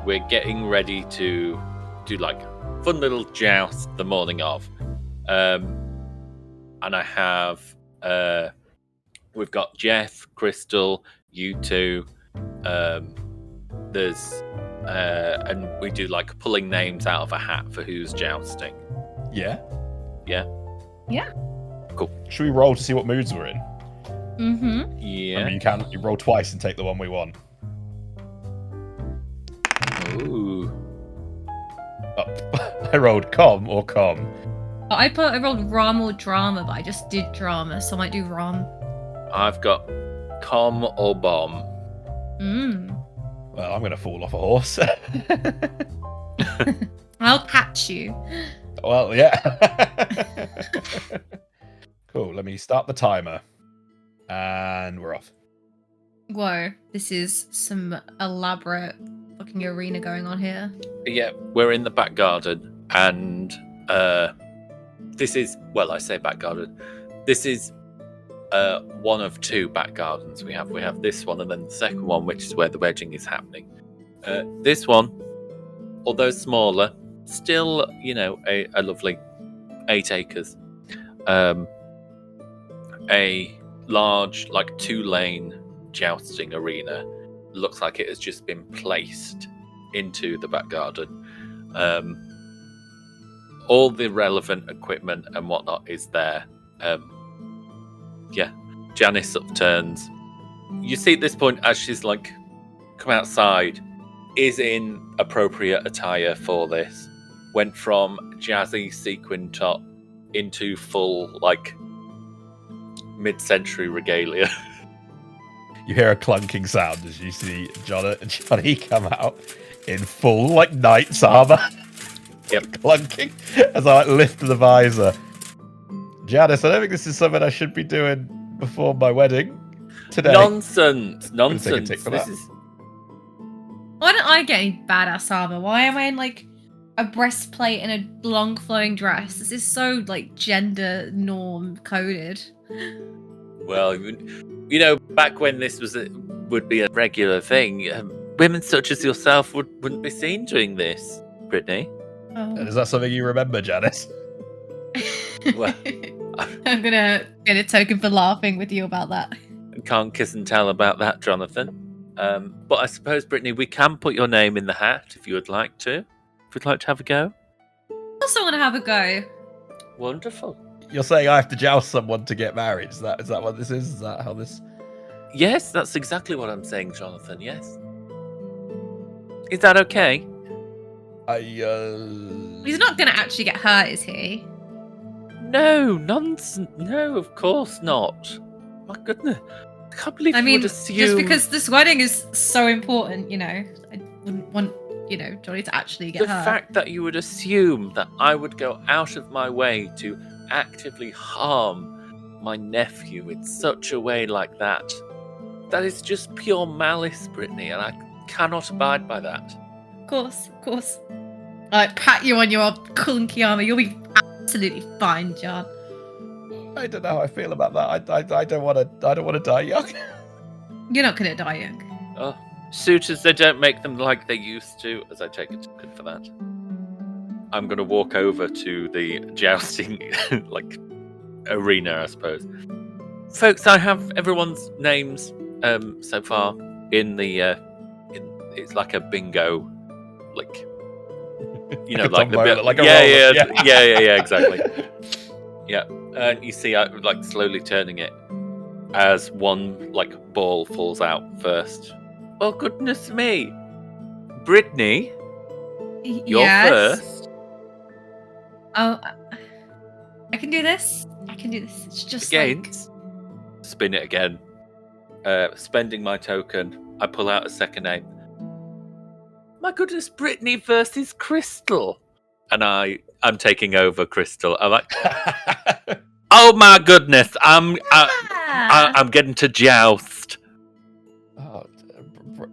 we're getting ready to do like fun little joust the morning of, and I have we've got Jeff, Crystal, you two. There's and we do like pulling names out of a hat for who's jousting. Yeah. Yeah. Yeah. Cool. Should we roll to see what moods we're in? Mm-hmm. Yeah. I mean, you roll twice and take the one we want. Ooh. Oh, I rolled com or com. I rolled rom or drama, but I just did drama, so I might do rom. I've got com or bomb. Well, I'm going to fall off a horse. I'll catch you. Well, yeah. Cool, let me start the timer. And we're off. Whoa, this is some elaborate fucking arena going on here. Yeah, we're in the back garden, and this is, well, I say back garden. This is one of two back gardens we have. We have this one and then the second one, which is where the wedding is happening. This one, although smaller, still, a lovely 8 acres. A large, like 2-lane jousting arena. Looks like it has just been placed into the back garden. All the relevant equipment and whatnot is there. Janice sort of turns. You see at this point, as she's like come outside, is in appropriate attire for this. Went from jazzy sequin top into full like mid-century regalia. You hear a clunking sound as you see Johnny come out in full like knight's armor. Yep. Clunking as I lift the visor. Janice, I don't think this is something I should be doing before my wedding today. Nonsense. Take a tick for This that. is Why don't I get any badass armor? Why am I in like a breastplate and a long flowing dress? This is so like gender norm coded. well, back when this would be a regular thing, women such as yourself wouldn't be seen doing this, Brittany. Oh. Is that something you remember, Janice? Well, I'm gonna get a token for laughing with you about that. can't kiss and tell about that, Jonathan. But I suppose, Brittany, we can put your name in the hat if you would like to. If you'd like to have a go. I also want to have a go. Wonderful. You're saying I have to joust someone to get married? Is that what this is? Is that how this? Yes, that's exactly what I'm saying, Jonathan. Yes. Is that okay? He's not gonna actually get hurt, is he? No, nonsense. No, of course not. My goodness. I can't believe you would assume... just because this wedding is so important, I wouldn't want, Johnny to actually get The hurt. fact that you would assume that I would go out of my way to actively harm my nephew in such a way like that is just pure malice, Brittany, and I cannot abide by that. Of course. I pat you on your clunky armor. You'll be absolutely fine, John. I don't know how I feel about that. I don't want to die young. You're not gonna die young. Oh, suitors, they don't make them like they used to, as I take a token for that. I'm going to walk over to the jousting, arena, I suppose. Folks, I have everyone's names so far in the... it's like a bingo, like like the bit, like a yeah, exactly. Yeah, and you see I slowly turning it as one ball falls out first. Oh goodness me, Brittany, you're Yes. first. Oh, I can do this. It's just Against. Spin it again. Spending my token, I pull out a second name. My goodness, Brittany versus Crystal. And I'm taking over Crystal. I'm like, oh my goodness, I'm getting to joust. Oh,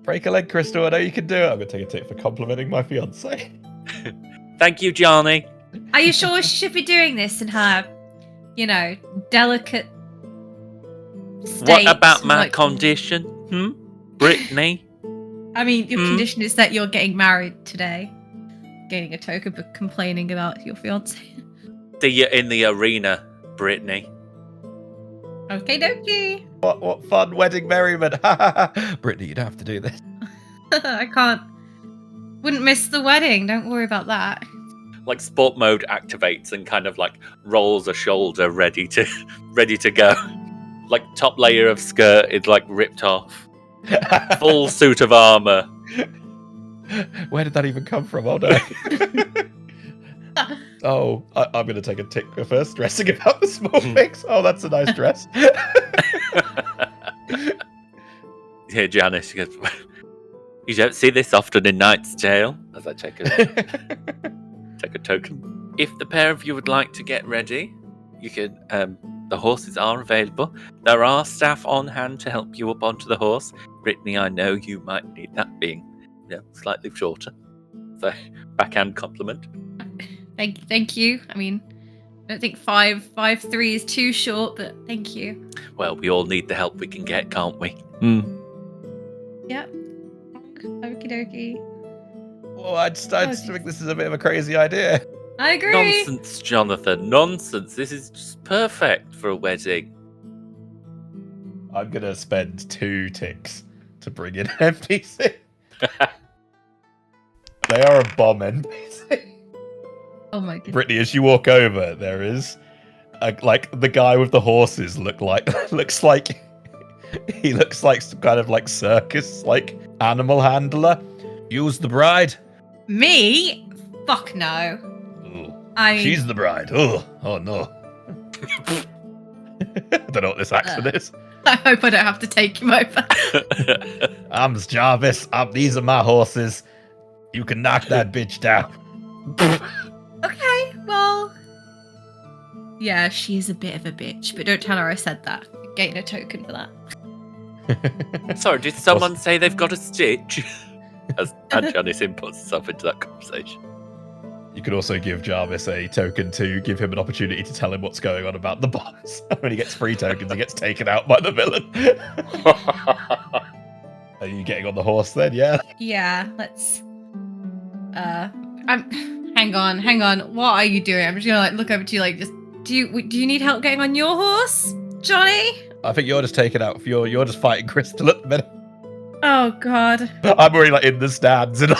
break a leg, Crystal. I know you can do it. I'm going to take a tip for complimenting my fiance. Thank you, Johnny. Are you sure she should be doing this in her, delicate state? What about my condition? Brittany? I mean, your condition is that you're getting married today. Getting a token but complaining about your fiance. In the arena, Brittany. Okay, dokie. What fun wedding merriment. Brittany, you don't have to do this. I can't. Wouldn't miss the wedding. Don't worry about that. Like sport mode activates and kind of like rolls a shoulder ready to go. Like top layer of skirt is like ripped off. Full suit of armor. Where did that even come from? Oh no. Oh, I'm going to take a tick for first dressing about the small fix. Oh, that's a nice dress. Here, Janice, she goes, you don't see this often in Knight's Tale. As I take a token. If the pair of you would like to get ready, you can. The horses are available. There are staff on hand to help you up onto the horse. Brittany, I know you might need that being, slightly shorter. So, backhand compliment. Thank you. I mean, I don't think 5'3" is too short, but thank you. Well, we all need the help we can get, can't we? Yep. Okie dokie. Well, I just think this is a bit of a crazy idea. I agree. Nonsense, Jonathan. Nonsense. This is just perfect for a wedding. I'm going to spend 2 ticks to bring in an NPC. They are a bomb NPC. Oh my goodness. Brittany, as you walk over, there is the guy with the horses looks like he looks like some kind of like circus animal handler. Use the bride. Me? Fuck no. Ooh. She's the bride. Oh no. I don't know what this accent is. I hope I don't have to take him over. I'm Jarvis. These are my horses. You can knock that bitch down. Okay, well, yeah, she's a bit of a bitch, but don't tell her I said that. Gain a token for that. Sorry, did someone say they've got a stitch? And Janice inputs herself into that conversation. You could also give Jarvis a token to give him an opportunity to tell him what's going on about the bombs. When he gets 3 tokens, he gets taken out by the villain. Are you getting on the horse then? Yeah. Yeah, let's. Hang on. What are you doing? I'm just gonna look over to you. Just do you need help getting on your horse, Johnny? I think you're just taken out. You're just fighting Crystal at the minute. Oh God. I'm already in the stands and.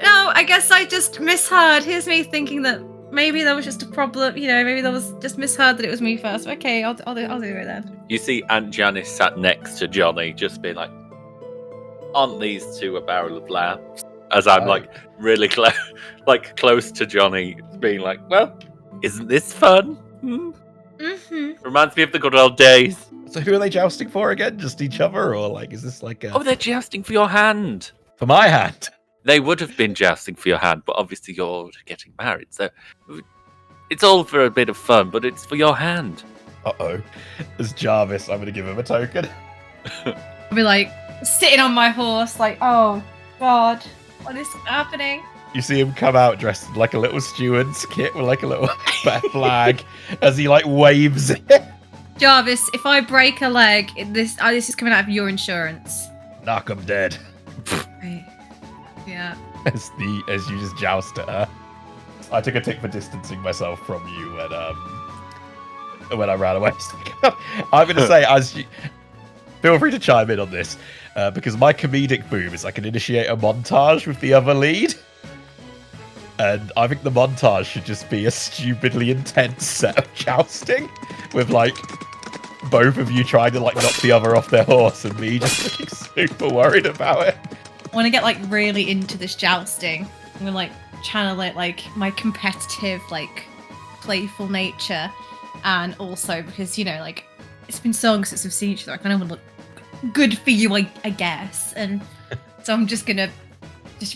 No, I guess I just misheard. Here's me thinking that maybe there was just a problem. Maybe there was just misheard that it was me first. Okay, I'll do it then. You see Aunt Janice sat next to Johnny, just being like, aren't these two a barrel of laughs? As I'm really close to Johnny, being like, well, isn't this fun? Mm-hmm. Reminds me of the good old days. So who are they jousting for again? Just each other, or is this Oh, they're jousting for your hand. For my hand? They would have been jousting for your hand, but obviously you're getting married, so it's all for a bit of fun, but it's for your hand. Uh-oh. As Jarvis, I'm going to give him a token. I'll be sitting on my horse, oh God, what is happening? You see him come out dressed in a little steward's kit with a little flag as he waves it. Jarvis, if I break a leg, this is coming out of your insurance. Knock him dead. Right. Yeah. As you just joust at her. I took a tick for distancing myself from you when I ran away. I'm going to say, feel free to chime in on this, because my comedic move is I can initiate a montage with the other lead. And I think the montage should just be a stupidly intense set of jousting with both of you trying to knock the other off their horse and me just looking super worried about it. I want to get really into this jousting. I'm gonna channel it my competitive playful nature, and also because it's been so long since we've seen each other. I kind of want to look good for you, I guess, and so I'm just gonna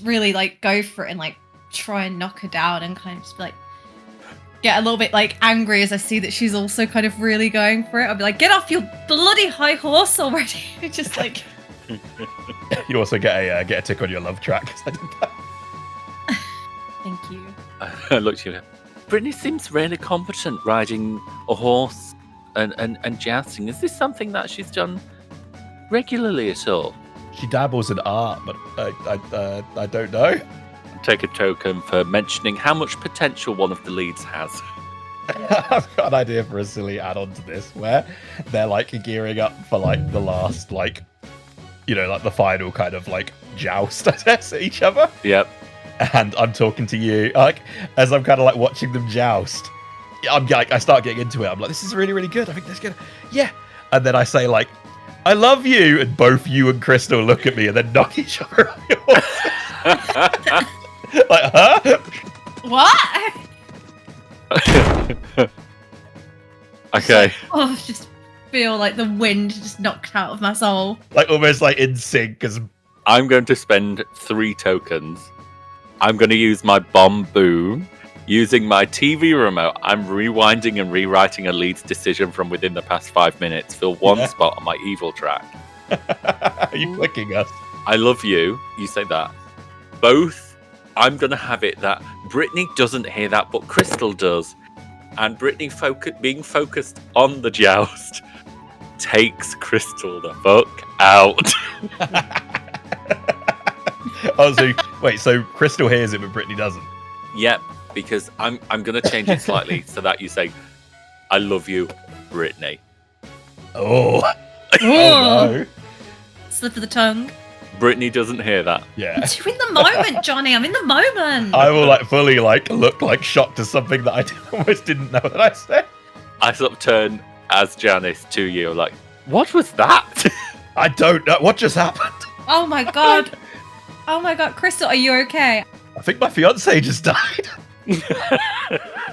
really go for it and try and knock her down and kind of just get a little bit angry as I see that she's also kind of really going for it. I'll be get off your bloody high horse already. Just You also get a tick on your love track because I did that. Thank you. I looked at you. Brittany seems really competent riding a horse and jousting. Is this something that she's done regularly at all? She dabbles in art, but I don't know. Take a token for mentioning how much potential one of the leads has. I've got an idea for a silly add-on to this, where they're like gearing up for like the last like, you know, like the final kind of like joust, I guess, at each other. Yep. And I'm talking to you, like, as I'm kind of like watching them joust. I'm like, I start getting into it. I'm like, this is really, really good. I think this is good. Yeah. And then I say like, I love you, and both you and Crystal look at me and then knock each other off your horses. Like, huh? What? Okay. Oh, I just feel like the wind just knocked out of my soul. Like almost like in sync as I'm going to spend 3 tokens. I'm going to use my bomb boom. Using my TV remote, I'm rewinding and rewriting a lead's decision from within the past 5 minutes. Fill one spot on my evil track. Are you flicking us? I love you. You say that. Both, I'm going to have it that Britney doesn't hear that, but Crystal does. And Britney being focused on the joust takes Crystal the fuck out. Oh, so wait, so Crystal hears it, but Britney doesn't. Yep, because I'm going to change it slightly so that you say, I love you, Britney. Oh. Oh, No. slip of the tongue. Britney doesn't hear that. Yeah. I'm in the moment, Johnny. I'm in the moment. I will like fully like look like shocked to something that I almost didn't know that I said. I sort of turn as Janice to you, like, what was that? I don't know what just happened. Oh my god. Oh my god, Crystal, are you okay? I think my fiance just died.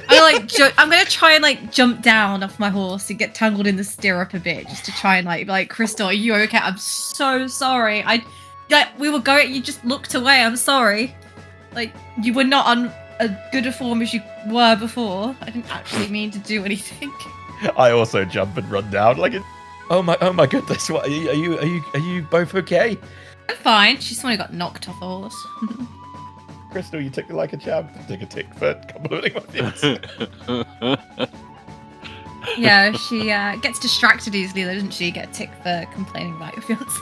I'm gonna try and like jump down off my horse and get tangled in the stirrup a bit, just to try and be like, Crystal, are you okay? I'm so sorry. We were going. You just looked away. I'm sorry. Like you were not on a good a form as you were before. I didn't actually mean to do anything. I also jump and run down like, oh my goodness! What are you both okay? I'm fine. She's only got knocked off a horse. Crystal, you took like a champ. Take a tick for complimenting my fiance. Yeah, she gets distracted easily, though, doesn't she? Get a tick for complaining about your fiance.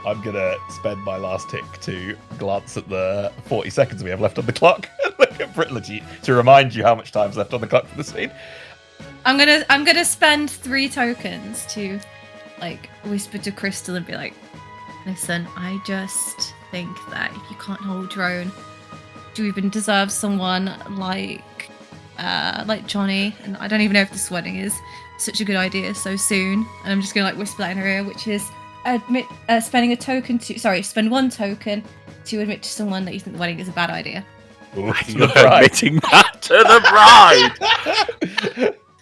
I'm gonna spend my last tick to glance at the 40 seconds we have left on the clock. Look at Britney to remind you how much time's left on the clock for the scene. I'm gonna spend 3 tokens to like whisper to Crystal and be like, listen, I just think that if you can't hold your own, do you even deserve someone like Johnny? And I don't even know if this wedding is such a good idea so soon. And I'm just gonna like whisper that in her ear, which is spend 1 token to admit to someone that you think the wedding is a bad idea. Ooh, You're admitting that to the bride.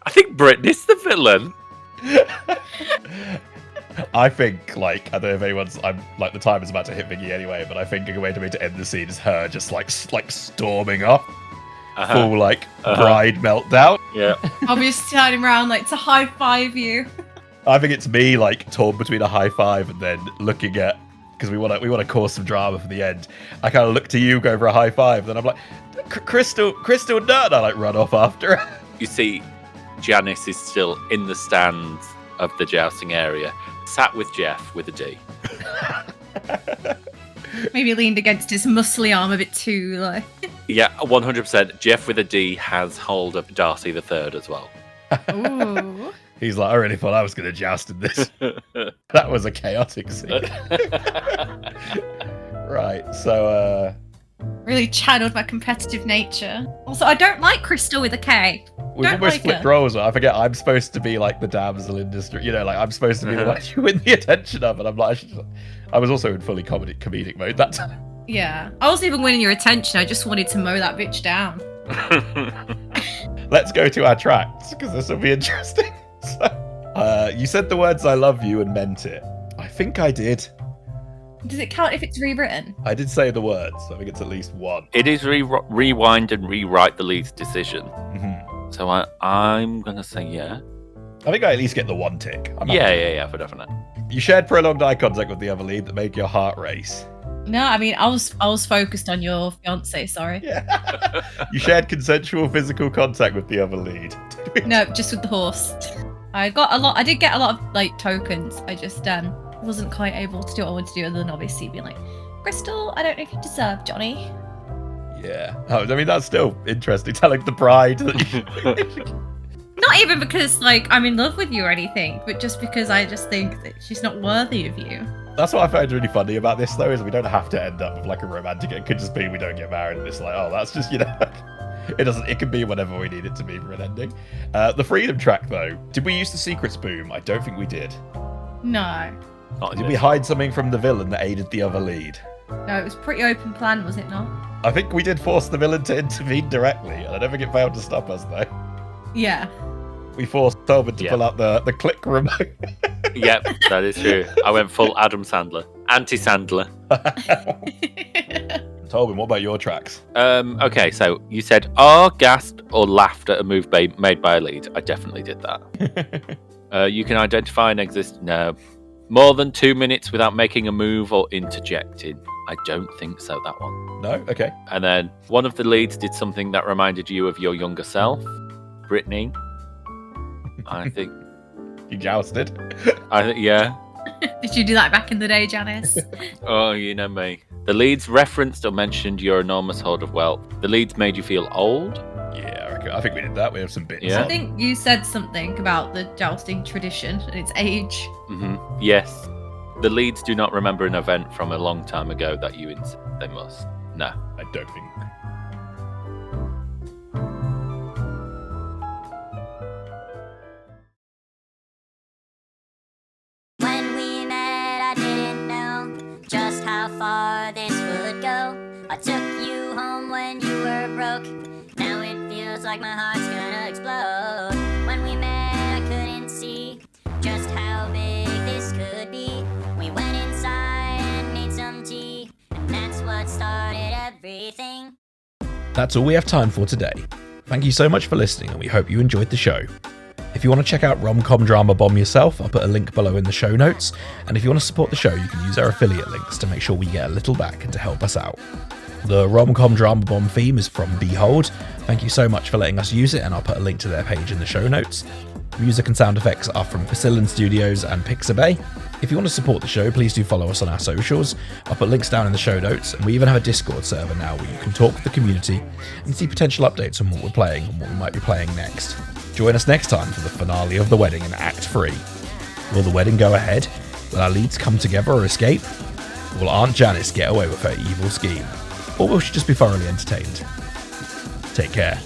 I think Britney's the villain. I think, like, I don't know if anyone's. I'm like the time is about to hit Vicky anyway, but I think a way to me to end the scene is her just like storming off, full like bride meltdown. Yeah. I'll be turning around like to high five you. I think it's me like torn between a high five and then looking at, because we want to cause some drama for the end. I kind of look to you, go for a high five, then I'm like, Crystal, no, and I like run off after her. You see, Janice is still in the stands of the jousting area, sat with Jeff with a D. Maybe leaned against his muscly arm a bit too, like. Yeah, 100%. Jeff with a D has hold of Darcy the Third as well. Ooh. He's like, I really thought I was going to joust in this. That was a chaotic scene. Right, so Really channeled my competitive nature. Also, I don't like Crystal with a K. we've Don't almost like flipped her. roles. I forget I'm supposed to be like the damsel in distress. You know, like I'm supposed to be the one you win the attention of, and I'm like, I was also in fully comedic mode that time. Yeah. I wasn't even winning your attention. I just wanted to mow that bitch down. Let's go to our tracks, because this will be interesting. So, you said the words "I love you" and meant it. I think I did. Does it count if it's rewritten? I did say the words. I think it's at least one. It is rewind and rewrite the lead's decision. Mm-hmm. So I'm going to say yeah. I think I at least get the 1 tick. I'm happy. Yeah, for definite. You shared prolonged eye contact with the other lead that made your heart race. No, I mean I was focused on your fiance. Sorry. Yeah. You shared consensual physical contact with the other lead. No, just with the horse. I did get a lot of like tokens. I just wasn't quite able to do what I wanted to do, other than obviously being like, Crystal, I don't know if you deserve Johnny. Yeah. I mean, that's still interesting, telling the bride that Not even because, like, I'm in love with you or anything, but just because I just think that she's not worthy of you. That's what I find really funny about this, though, is we don't have to end up with, like, a romantic... It could just be we don't get married, and it's like, oh, that's just, it can be whatever we need it to be for an ending. The Freedom track, though. Did we use the Secrets Boom? I don't think we did. No. Did we hide something from the villain that aided the other lead? No, it was pretty open plan, was it not? I think we did force the villain to intervene directly, and I don't think it failed to stop us, though. Yeah. We forced Tolbert to pull out the click remote. Yep, that is true. I went full Adam Sandler. Anti-Sandler. Tolbert, what about your tracks? Okay, so you said, gasped or laughed at a move made by a lead. I definitely did that. You can identify and exist. No. More than 2 minutes without making a move or interjecting. I don't think so, that one. No? Okay. And then one of the leads did something that reminded you of your younger self. Britney. I think. You jousted. Yeah. Did you do that back in the day, Janice? Oh, you know me. The leads referenced or mentioned your enormous hoard of wealth. The leads made you feel old. Yeah, I think we did that. We have some bits. Yeah. I think you said something about the jousting tradition and its age. Mm-hmm. Yes. The leads do not remember an event from a long time ago that you insist they must. No. I don't think. When we met, I didn't know just how far this would go. I took you home when you were broke. Now it feels like my heart's gonna explode. When we met, I couldn't see just how big this could be. We went inside and made some tea, and that's what started everything. That's all we have time for today. Thank you so much for listening, and we hope you enjoyed the show. If you want to check out Rom-Com Drama Bomb yourself, I'll put a link below in the show notes. And if you want to support the show, you can use our affiliate links to make sure we get a little back and to help us out. The Rom-Com Drama Bomb theme is from Behold. Thank you so much for letting us use it, and I'll put a link to their page in the show notes. Music and sound effects are from Fesliyan Studios and Pixabay. If you want to support the show, please do follow us on our socials. I'll put links down in the show notes, and we even have a Discord server now where you can talk with the community and see potential updates on what we're playing and what we might be playing next. Join us next time for the finale of the wedding in Act 3. Will the wedding go ahead? Will our leads come together or escape? Will Aunt Janice get away with her evil scheme? Or will she just be thoroughly entertained? Take care.